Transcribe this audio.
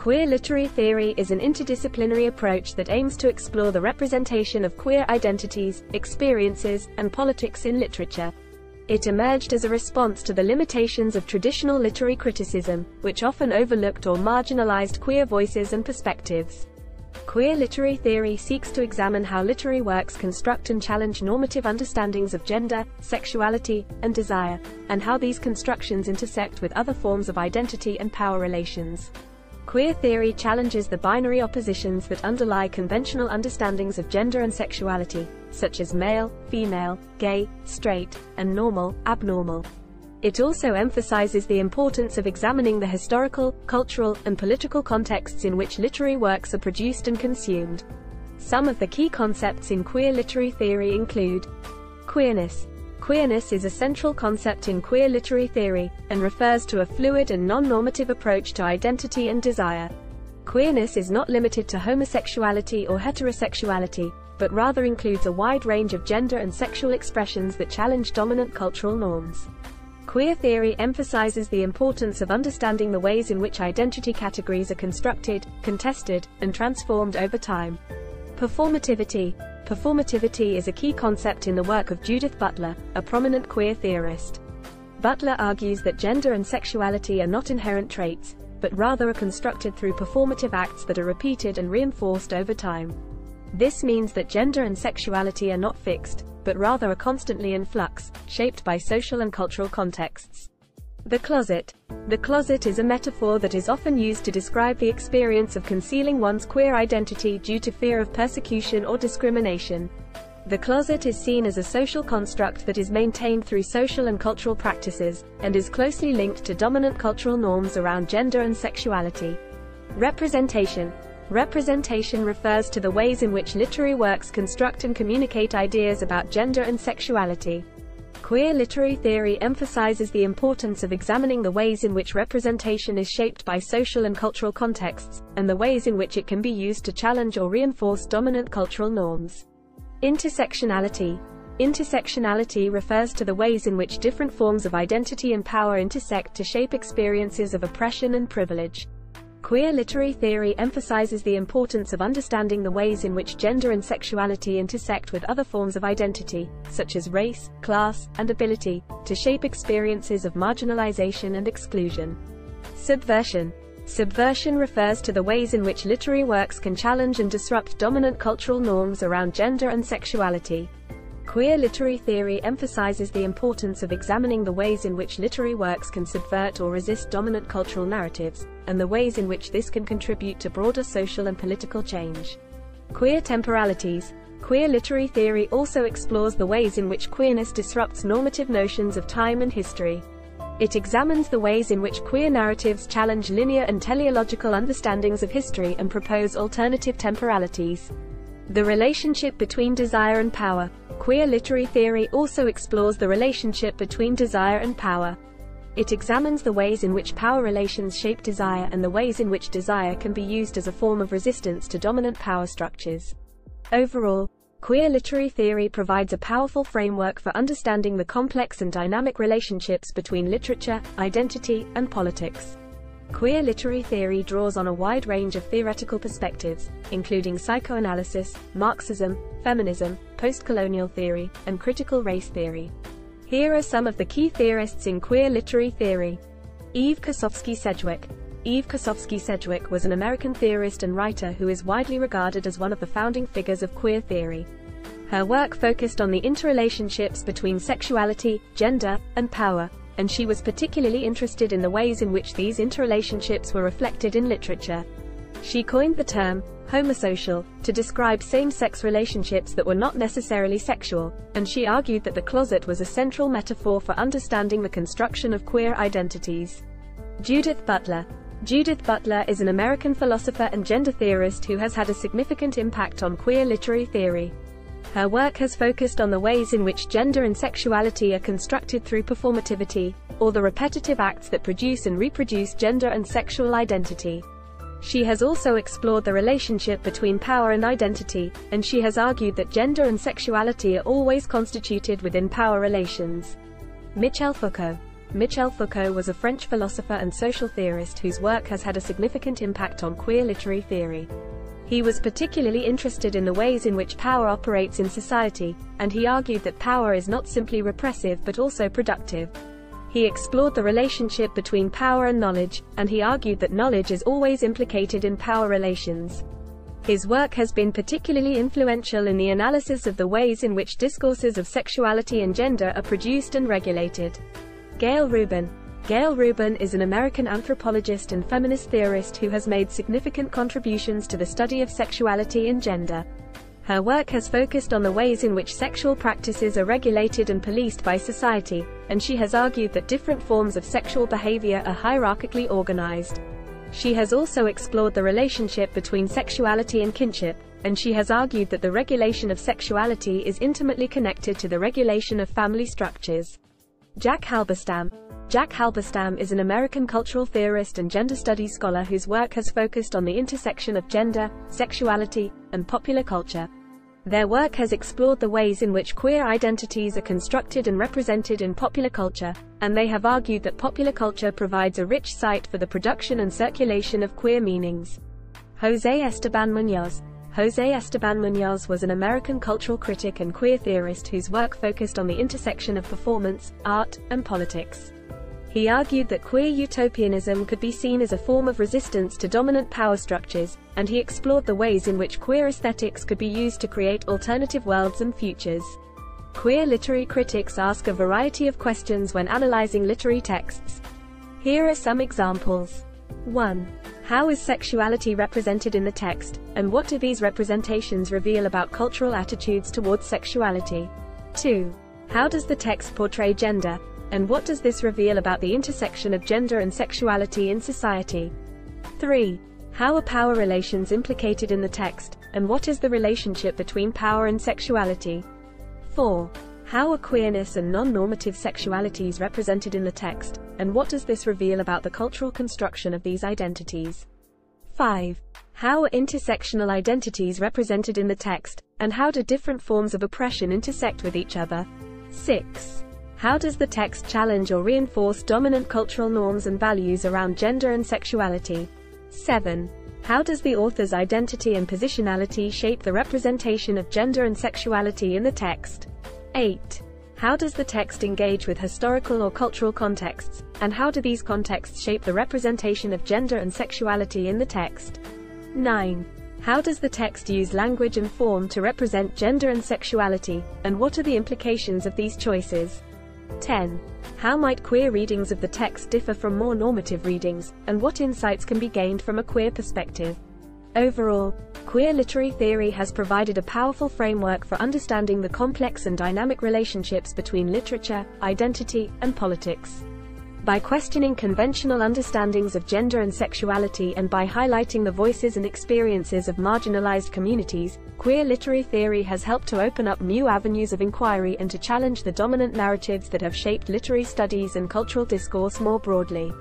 Queer literary theory is an interdisciplinary approach that aims to explore the representation of queer identities, experiences, and politics in literature. It emerged as a response to the limitations of traditional literary criticism, which often overlooked or marginalized queer voices and perspectives. Queer literary theory seeks to examine how literary works construct and challenge normative understandings of gender, sexuality, and desire, and how these constructions intersect with other forms of identity and power relations. Queer theory challenges the binary oppositions that underlie conventional understandings of gender and sexuality, such as male, female, gay, straight, and normal, abnormal. It also emphasizes the importance of examining the historical, cultural, and political contexts in which literary works are produced and consumed. Some of the key concepts in queer literary theory include queerness. Queerness is a central concept in queer literary theory, and refers to a fluid and non-normative approach to identity and desire. Queerness is not limited to homosexuality or heterosexuality, but rather includes a wide range of gender and sexual expressions that challenge dominant cultural norms. Queer theory emphasizes the importance of understanding the ways in which identity categories are constructed, contested, and transformed over time. Performativity. Performativity is a key concept in the work of Judith Butler, a prominent queer theorist. Butler argues that gender and sexuality are not inherent traits, but rather are constructed through performative acts that are repeated and reinforced over time. This means that gender and sexuality are not fixed, but rather are constantly in flux, shaped by social and cultural contexts. The closet. The closet is a metaphor that is often used to describe the experience of concealing one's queer identity due to fear of persecution or discrimination. The closet is seen as a social construct that is maintained through social and cultural practices, and is closely linked to dominant cultural norms around gender and sexuality. Representation. Representation refers to the ways in which literary works construct and communicate ideas about gender and sexuality. Queer literary theory emphasizes the importance of examining the ways in which representation is shaped by social and cultural contexts, and the ways in which it can be used to challenge or reinforce dominant cultural norms. Intersectionality. Intersectionality refers to the ways in which different forms of identity and power intersect to shape experiences of oppression and privilege. Queer literary theory emphasizes the importance of understanding the ways in which gender and sexuality intersect with other forms of identity, such as race, class, and ability, to shape experiences of marginalization and exclusion. Subversion. Subversion refers to the ways in which literary works can challenge and disrupt dominant cultural norms around gender and sexuality. Queer literary theory emphasizes the importance of examining the ways in which literary works can subvert or resist dominant cultural narratives, and the ways in which this can contribute to broader social and political change. Queer temporalities. Queer literary theory also explores the ways in which queerness disrupts normative notions of time and history. It examines the ways in which queer narratives challenge linear and teleological understandings of history and propose alternative temporalities. The relationship between desire and power. Queer literary theory also explores the relationship between desire and power. It examines the ways in which power relations shape desire and the ways in which desire can be used as a form of resistance to dominant power structures. Overall, queer literary theory provides a powerful framework for understanding the complex and dynamic relationships between literature, identity, and politics. Queer literary theory draws on a wide range of theoretical perspectives, including psychoanalysis, Marxism, feminism, post-colonial theory, and critical race theory. Here are some of the key theorists in queer literary theory. Eve Kosofsky Sedgwick. Eve Kosofsky Sedgwick was an American theorist and writer who is widely regarded as one of the founding figures of queer theory. Her work focused on the interrelationships between sexuality, gender, and power, and she was particularly interested in the ways in which these interrelationships were reflected in literature. She coined the term homosocial to describe same-sex relationships that were not necessarily sexual, and she argued that the closet was a central metaphor for understanding the construction of queer identities. Judith Butler. Judith Butler is an American philosopher and gender theorist who has had a significant impact on queer literary theory. Her work has focused on the ways in which gender and sexuality are constructed through performativity, or the repetitive acts that produce and reproduce gender and sexual identity. She has also explored the relationship between power and identity, and she has argued that gender and sexuality are always constituted within power relations. Michel Foucault. Michel Foucault was a French philosopher and social theorist whose work has had a significant impact on queer literary theory. He was particularly interested in the ways in which power operates in society, and he argued that power is not simply repressive but also productive. He explored the relationship between power and knowledge, and he argued that knowledge is always implicated in power relations. His work has been particularly influential in the analysis of the ways in which discourses of sexuality and gender are produced and regulated. Gayle Rubin. Gayle Rubin is an American anthropologist and feminist theorist who has made significant contributions to the study of sexuality and gender. Her work has focused on the ways in which sexual practices are regulated and policed by society, and she has argued that different forms of sexual behavior are hierarchically organized. She has also explored the relationship between sexuality and kinship, and she has argued that the regulation of sexuality is intimately connected to the regulation of family structures. Jack Halberstam. Jack Halberstam is an American cultural theorist and gender studies scholar whose work has focused on the intersection of gender, sexuality, and popular culture. Their work has explored the ways in which queer identities are constructed and represented in popular culture, and they have argued that popular culture provides a rich site for the production and circulation of queer meanings. José Esteban Muñoz. José Esteban Muñoz was an American cultural critic and queer theorist whose work focused on the intersection of performance, art, and politics. He argued that queer utopianism could be seen as a form of resistance to dominant power structures, and he explored the ways in which queer aesthetics could be used to create alternative worlds and futures. Queer literary critics ask a variety of questions when analyzing literary texts. Here are some examples. 1. How is sexuality represented in the text, and what do these representations reveal about cultural attitudes towards sexuality? 2. How does the text portray gender, and what does this reveal about the intersection of gender and sexuality in society? 3. How are power relations implicated in the text, and what is the relationship between power and sexuality? 4. How are queerness and non-normative sexualities represented in the text, and what does this reveal about the cultural construction of these identities? 5. How are intersectional identities represented in the text, and how do different forms of oppression intersect with each other? 6. How does the text challenge or reinforce dominant cultural norms and values around gender and sexuality? 7. How does the author's identity and positionality shape the representation of gender and sexuality in the text? 8. How does the text engage with historical or cultural contexts, and how do these contexts shape the representation of gender and sexuality in the text? 9. How does the text use language and form to represent gender and sexuality, and what are the implications of these choices? 10. How might queer readings of the text differ from more normative readings, and what insights can be gained from a queer perspective? Overall, queer literary theory has provided a powerful framework for understanding the complex and dynamic relationships between literature, identity, and politics. By questioning conventional understandings of gender and sexuality and by highlighting the voices and experiences of marginalized communities, queer literary theory has helped to open up new avenues of inquiry and to challenge the dominant narratives that have shaped literary studies and cultural discourse more broadly.